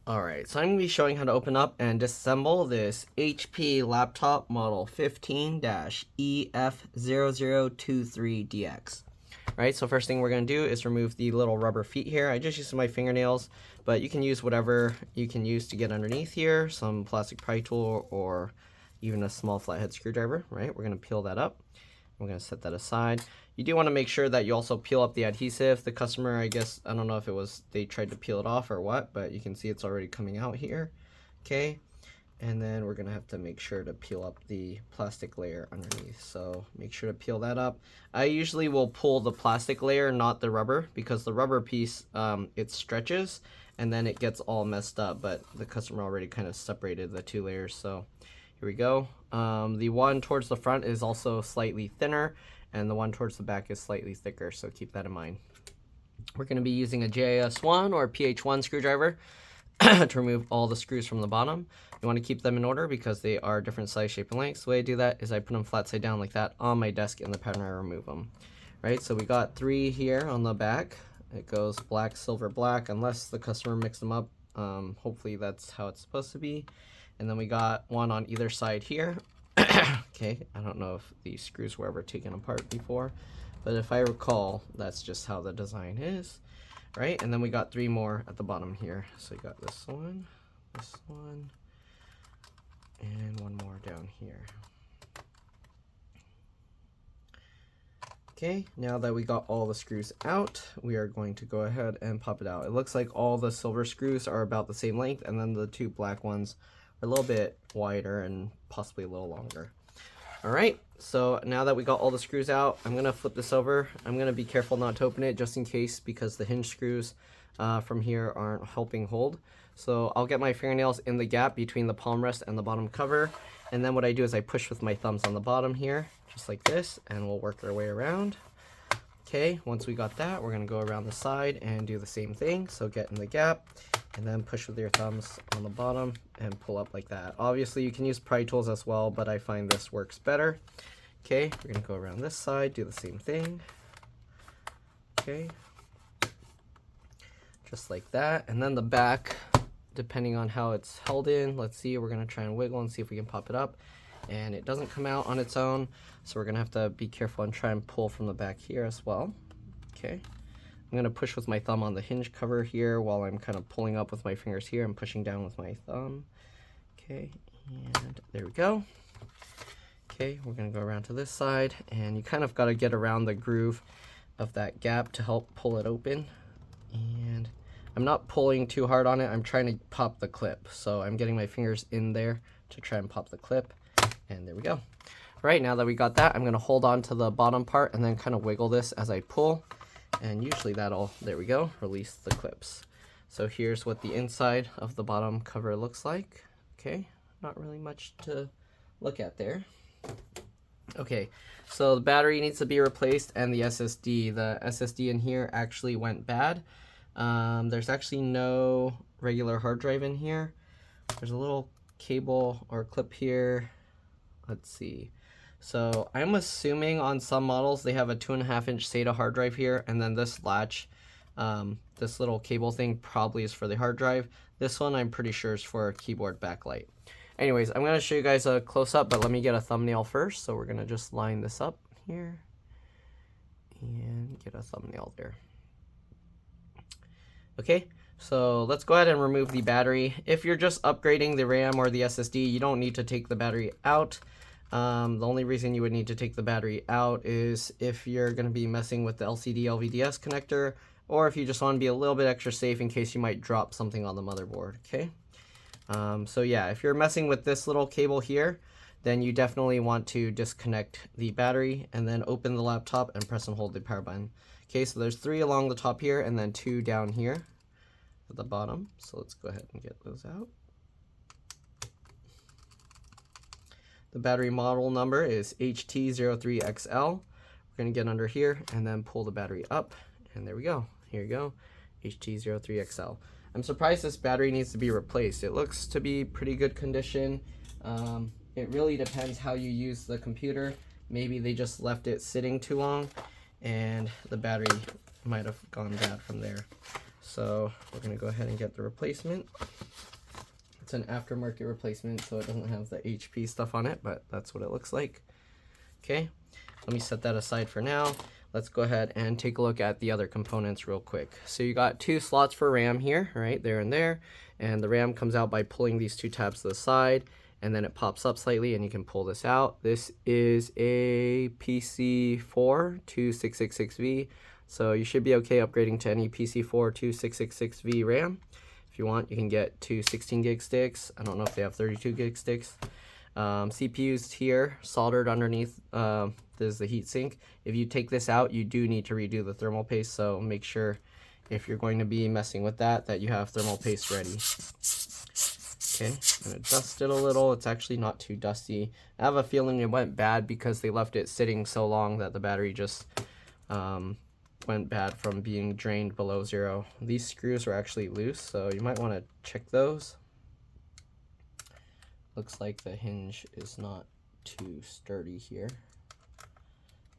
Alright, so I'm going to be showing how to open up and disassemble this HP laptop model 15-EF0023DX. Alright, so first thing we're going to do is remove the little rubber feet here. I just used my fingernails, but you can use whatever you can use to get underneath here, some plastic pry tool or even a small flathead screwdriver, right? We're going to peel that up. We're going to set that aside. You do want to make sure that you also peel up the adhesive. The customer, I guess, I don't know if it was they tried to peel it off or what, but you can see it's already coming out here. Okay, and then we're going to have to make sure to peel up the plastic layer underneath. So make sure to peel that up. I usually will pull the plastic layer, not the rubber, because the rubber piece, it stretches and then it gets all messed up, but the customer already kind of separated the two layers. So here we go. The one towards the front is also slightly thinner, and the one towards the back is slightly thicker, so keep that in mind. We're going to be using a JIS1 or PH1 screwdriver to remove all the screws from the bottom. You want to keep them in order because they are different size, shape, and lengths. The way I do that is I put them flat side down like that on my desk in the pattern I remove them. Right, so we got 3 here on the back. It goes black, silver, black, unless the customer mixed them up. Hopefully that's how it's supposed to be. And then we got 1 on either side here. Okay, I don't know if these screws were ever taken apart before, but if I recall, that's just how the design is, right? And then we got 3 more at the bottom here. So we got this one, and 1 more down here. Okay, now that we got all the screws out, we are going to go ahead and pop it out. It looks like all the silver screws are about the same length, and then the 2 black ones are a little bit wider and possibly a little longer. All right, so now that we got all the screws out, I'm gonna flip this over. I'm gonna be careful not to open it just in case, because the hinge screws from here aren't helping hold. So I'll get my fingernails in the gap between the palm rest and the bottom cover, and then what I do is I push with my thumbs on the bottom here, just like this, and we'll work our way around. Okay, once we got that, we're gonna go around the side and do the same thing. So get in the gap and then push with your thumbs on the bottom and pull up like that. Obviously you can use pry tools as well, but I find this works better. Okay, we're gonna go around this side, do the same thing. Okay, just like that. And then the back, depending on how it's held in, let's see, we're gonna try and wiggle and see if we can pop it up. And it doesn't come out on its own, so we're gonna have to be careful and try and pull from the back here as well. Okay, I'm gonna push with my thumb on the hinge cover here while I'm kind of pulling up with my fingers here and pushing down with my thumb. Okay, and there we go. Okay, we're gonna go around to this side, and you kind of gotta get around the groove of that gap to help pull it open. And I'm not pulling too hard on it, I'm trying to pop the clip. So I'm getting my fingers in there to try and pop the clip. And there we go. All right, now that we got that, I'm gonna hold on to the bottom part and then kind of wiggle this as I pull. And usually that'll, there we go, release the clips. So here's what the inside of the bottom cover looks like. Okay, not really much to look at there. Okay, so the battery needs to be replaced and the SSD. The SSD in here actually went bad. There's actually no regular hard drive in here. There's a little cable or clip here. Let's see. So I'm assuming on some models they have a 2.5-inch SATA hard drive here, and then this latch, this little cable thing probably is for the hard drive. This one I'm pretty sure is for a keyboard backlight. Anyways, I'm gonna show you guys a close-up, but let me get a thumbnail first. So we're gonna just line this up here and get a thumbnail there. Okay, so let's go ahead and remove the battery. If you're just upgrading the RAM or the SSD, you don't need to take the battery out. The only reason you would need to take the battery out is if you're going to be messing with the LCD LVDS connector, or if you just want to be a little bit extra safe in case you might drop something on the motherboard. Okay, so yeah, if you're messing with this little cable here, then you definitely want to disconnect the battery and then open the laptop and press and hold the power button. Okay, so there's 3 along the top here and then 2 down here at the bottom. So let's go ahead and get those out. The battery model number is HT03XL. We're going to get under here and then pull the battery up. And there we go. Here you go. HT03XL. I'm surprised this battery needs to be replaced. It looks to be pretty good condition. It really depends how you use the computer. Maybe they just left it sitting too long and the battery might have gone bad from there. So we're going to go ahead and get the replacement. It's an aftermarket replacement, so it doesn't have the HP stuff on it, but that's what it looks like. Okay, let me set that aside for now. Let's go ahead and take a look at the other components real quick. So you got 2 slots for RAM here, right there and there, and the RAM comes out by pulling these 2 tabs to the side, and then it pops up slightly and you can pull this out. This is a PC4 2666V, so you should be okay upgrading to any PC4 2666V RAM. If you want, you can get 2 16 gig sticks. I don't know if they have 32 gig sticks. CPU's here, soldered underneath. This is the heatsink. If you take this out, you do need to redo the thermal paste, so make sure if you're going to be messing with that you have thermal paste ready. Okay, I'm gonna dust it a little. It's actually not too dusty. I have a feeling it went bad because they left it sitting so long that the battery just went bad from being drained below 0. These screws are actually loose, so you might want to check those. Looks like the hinge is not too sturdy here.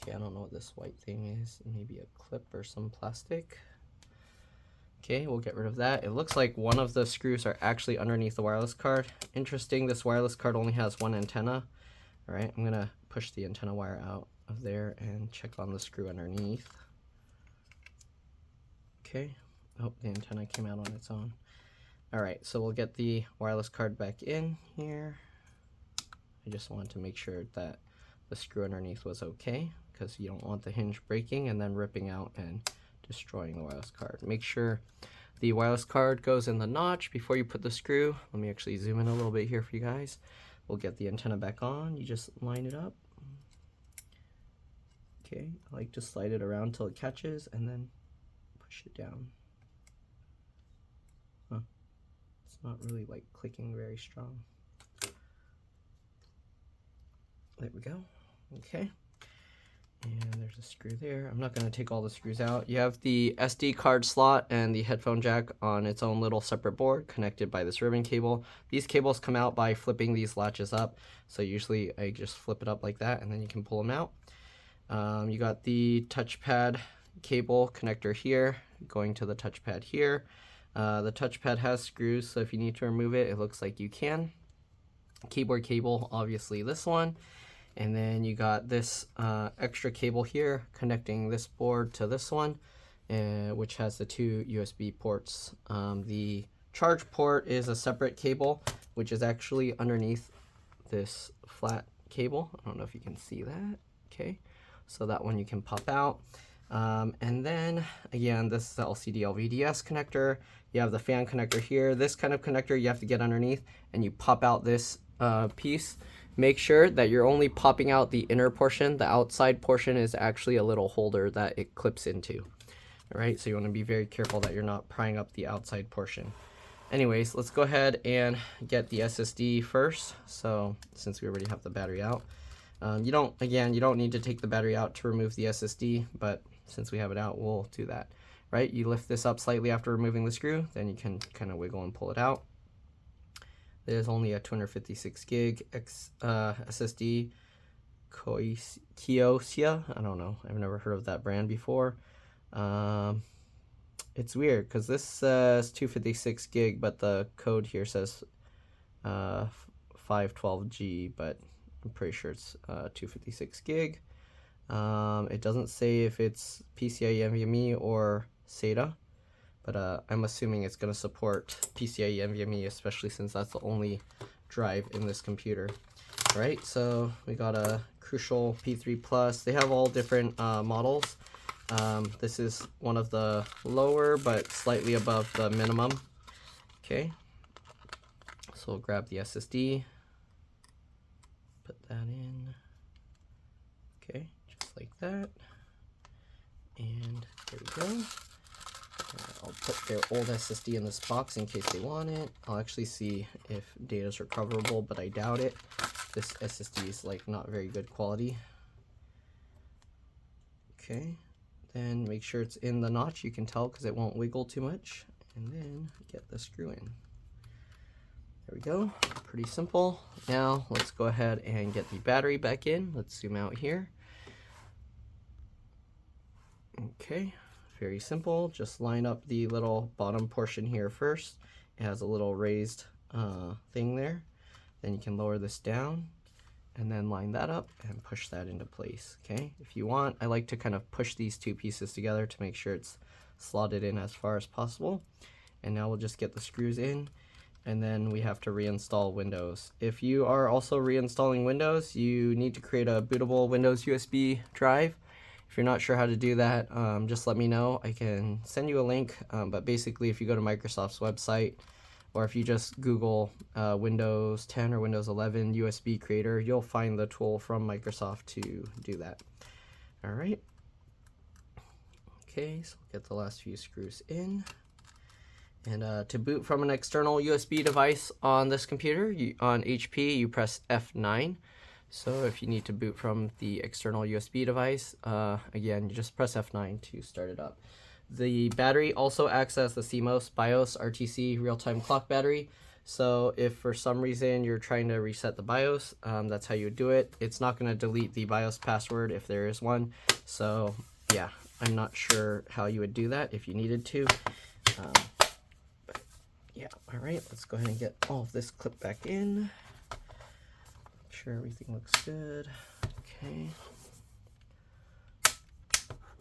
Okay, I don't know what this white thing is. Maybe a clip or some plastic. Okay, we'll get rid of that. It looks like one of the screws are actually underneath the wireless card. Interesting, this wireless card only has 1 antenna. All right, I'm gonna push the antenna wire out of there and check on the screw underneath. Okay, oh, the antenna came out on its own. All right, so we'll get the wireless card back in here. I just wanted to make sure that the screw underneath was okay, because you don't want the hinge breaking and then ripping out and destroying the wireless card. Make sure the wireless card goes in the notch before you put the screw. Let me actually zoom in a little bit here for you guys. We'll get the antenna back on. You just line it up. Okay, I like to slide it around till it catches and then push it down. Huh. It's not really like clicking very strong. There we go. Okay. And there's a screw there. I'm not going to take all the screws out. You have the SD card slot and the headphone jack on its own little separate board connected by this ribbon cable. These cables come out by flipping these latches up. So usually I just flip it up like that and then you can pull them out. You got the touchpad cable connector here going to the touchpad here. The touchpad has screws, so if you need to remove it, it looks like you can. Keyboard cable, obviously this one. And then you got this extra cable here connecting this board to this one, which has the 2 USB ports. The charge port is a separate cable, which is actually underneath this flat cable. I don't know if you can see that. Okay, so that one you can pop out. And then, again, this is the LCD LVDS connector. You have the fan connector here. This kind of connector you have to get underneath, and you pop out this piece. Make sure that you're only popping out the inner portion. The outside portion is actually a little holder that it clips into. All right, so you want to be very careful that you're not prying up the outside portion. Anyways, let's go ahead and get the SSD first. So since we already have the battery out, you don't need to take the battery out to remove the SSD, but since we have it out, we'll do that. Right, you lift this up slightly after removing the screw, then you can kind of wiggle and pull it out. There's only a 256 gig SSD, Kiosia. I don't know. I've never heard of that brand before. It's weird because this says 256 gig, but the code here says 512G, but I'm pretty sure it's 256 gig. It doesn't say if it's PCIe NVMe or SATA. But I'm assuming it's going to support PCIe NVMe, especially since that's the only drive in this computer. All right, so we got a Crucial P3 Plus. They have all different models. This is one of the lower, but slightly above the minimum. Okay, so we'll grab the SSD, put that in. Okay, just like that. And there we go. I'll put their old SSD in this box in case they want it. I'll actually see if data is recoverable, but I doubt it. This SSD is like not very good quality. Okay, then make sure it's in the notch. You can tell because it won't wiggle too much. And then get the screw in. There we go, pretty simple. Now let's go ahead and get the battery back in. Let's zoom out here. Okay. very simple. Just line up the little bottom portion here first. It has a little raised thing there. Then you can lower this down and then line that up and push that into place. Okay, if you want, I like to kind of push these two pieces together to make sure it's slotted in as far as possible. And now we'll just get the screws in, and then we have to reinstall Windows. If you are also reinstalling Windows, you need to create a bootable Windows USB drive. If you're not sure how to do that, just let me know. I can send you a link, but basically if you go to Microsoft's website, or if you just Google Windows 10 or Windows 11 USB creator, you'll find the tool from Microsoft to do that. All right. Okay, so we'll get the last few screws in. And to boot from an external USB device on this computer, on HP, you press F9. So if you need to boot from the external USB device, again, you just press F9 to start it up. The battery also acts as the CMOS BIOS RTC real-time clock battery. So if for some reason you're trying to reset the BIOS, that's how you would do it. It's not going to delete the BIOS password if there is one. So yeah, I'm not sure how you would do that if you needed to. But yeah, all right, let's go ahead and get all of this clipped back in. Make sure everything looks good. Okay.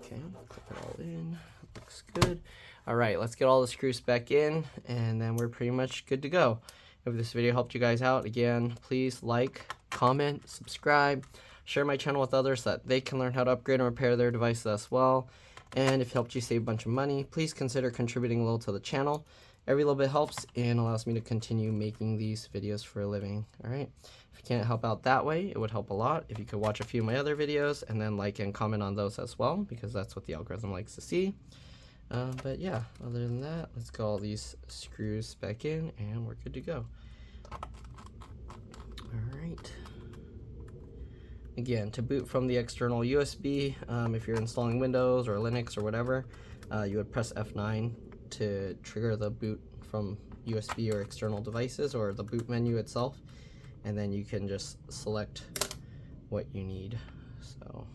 Okay, clip it all in. Looks good. All right, let's get all the screws back in, and then we're pretty much good to go. If this video helped you guys out, again, please like, comment, subscribe, share my channel with others so that they can learn how to upgrade and repair their devices as well. And if it helped you save a bunch of money, please consider contributing a little to the channel. Every little bit helps and allows me to continue making these videos for a living. All right. If you can't help out that way, it would help a lot if you could watch a few of my other videos and then like and comment on those as well, because that's what the algorithm likes to see. But yeah, other than that, let's get all these screws back in and we're good to go. All right. Again, to boot from the external USB, if you're installing Windows or Linux or whatever, you would press F9 to trigger the boot from USB or external devices, or the boot menu itself, and then you can just select what you need. So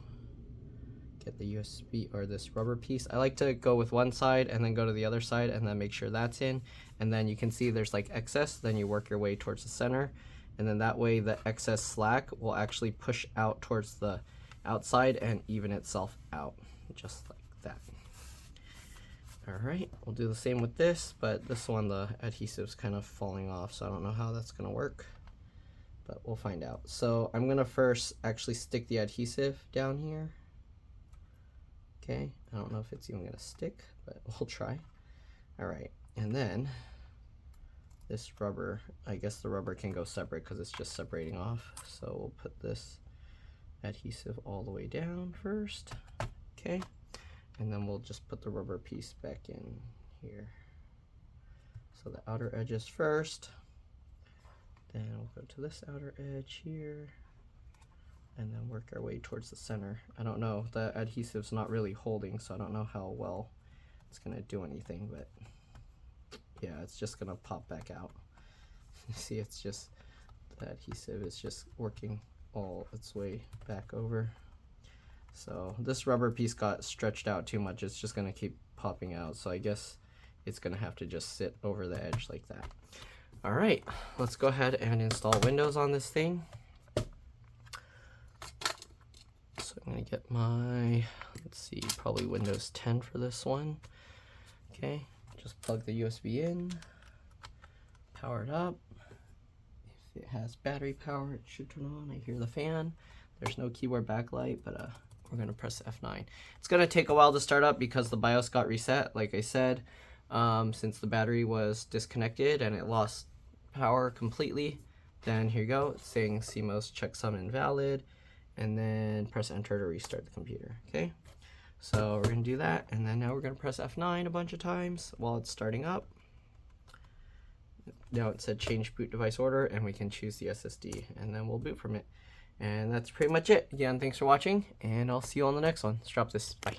get the USB or this rubber piece. I like to go with one side and then go to the other side and then make sure that's in, and then you can see there's like excess, then you work your way towards the center, and then that way the excess slack will actually push out towards the outside and even itself out, just like that. All right, we'll do the same with this, but this one, the adhesive's kind of falling off, so I don't know how that's gonna work, but we'll find out. So I'm gonna first actually stick the adhesive down here. Okay, I don't know if it's even gonna stick, but we'll try. All right, and then this rubber, I guess the rubber can go separate because it's just separating off. So we'll put this adhesive all the way down first, okay? And then we'll just put the rubber piece back in here. So the outer edges first, then we'll go to this outer edge here, and then work our way towards the center. I don't know, the adhesive's not really holding, so I don't know how well it's gonna do anything, but yeah, it's just gonna pop back out. You see, it's just, the adhesive is just working all its way back over. So this rubber piece got stretched out too much. It's just gonna keep popping out. So I guess it's gonna have to just sit over the edge like that. All right, let's go ahead and install Windows on this thing. So I'm gonna get my, let's see, probably Windows 10 for this one. Okay, just plug the USB in, power it up. If it has battery power, it should turn on. I hear the fan. There's no keyboard backlight, but we're gonna press F9. It's gonna take a while to start up because the BIOS got reset, like I said, since the battery was disconnected and it lost power completely. Then here you go, it's saying CMOS checksum invalid, and then press enter to restart the computer, okay? So we're gonna do that, and then now we're gonna press F9 a bunch of times while it's starting up. Now it said change boot device order, and we can choose the SSD, and then we'll boot from it. And that's pretty much it. Again, thanks for watching, and I'll see you on the next one. Let's drop this. Bye.